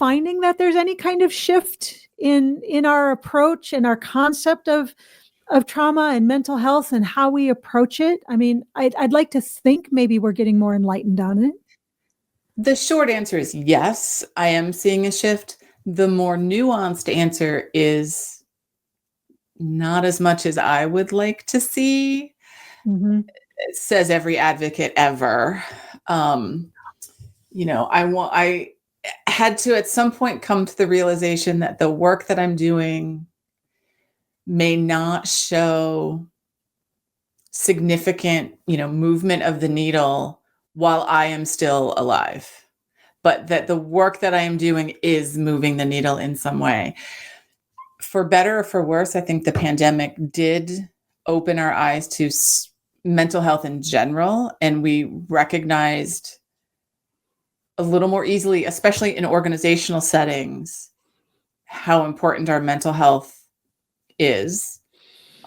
finding that there's any kind of shift in our approach and our concept of trauma and mental health and how we approach it? I mean, I'd like to think maybe we're getting more enlightened on it. The short answer is yes, I am seeing a shift. The more nuanced answer is not as much as I would like to see, says every advocate ever. I had to at some point come to the realization that the work that I'm doing may not show significant, movement of the needle while I am still alive, but that the work that I am doing is moving the needle in some way. For better or for worse, I think the pandemic did open our eyes to mental health in general, and we recognized a little more easily, especially in organizational settings, how important our mental health is.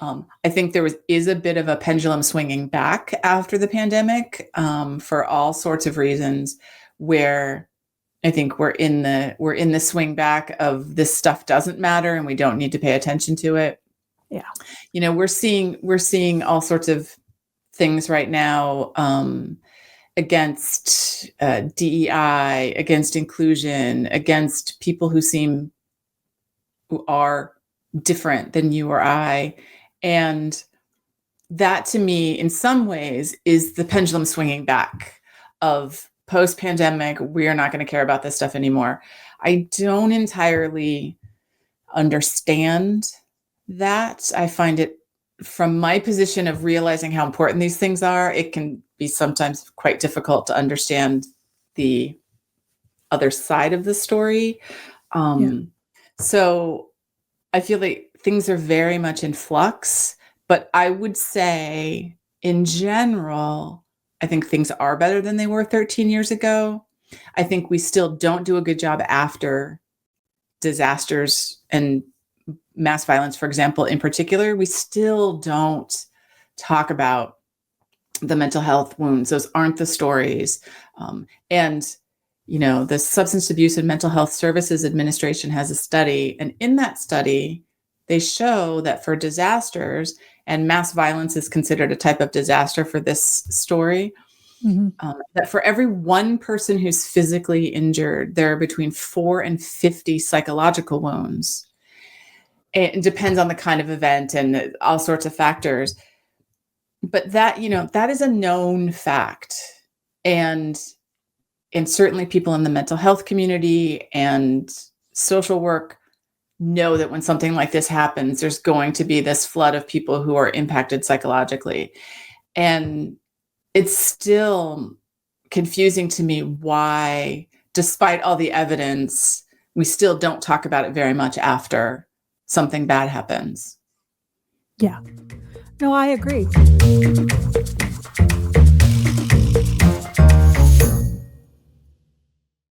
I think there is a bit of a pendulum swinging back after the pandemic, for all sorts of reasons, where I think we're in the swing back of this stuff doesn't matter and we don't need to pay attention to it. Yeah. We're seeing all sorts of things right now, against DEI, against inclusion, against people who are different than you or I. And that, to me, in some ways, is the pendulum swinging back of post-pandemic, we are not going to care about this stuff anymore. I don't entirely understand that. I find it, from my position of realizing how important these things are, it can be sometimes quite difficult to understand the other side of the story. So I feel like things are very much in flux, but I would say in general, I think things are better than they were 13 years ago. I think we still don't do a good job after disasters and mass violence, for example, in particular. We still don't talk about the mental health wounds. Those aren't the stories. And the Substance Abuse and Mental Health Services Administration has a study, and in that study, they show that for disasters, and mass violence is considered a type of disaster for this story, that for every one person who's physically injured, there are between 4 and 50 psychological wounds. It depends on the kind of event and all sorts of factors. But that is a known fact. And certainly people in the mental health community and social work know that when something like this happens, there's going to be this flood of people who are impacted psychologically. And it's still confusing to me why, despite all the evidence, we still don't talk about it very much after something bad happens. Yeah. No, I agree.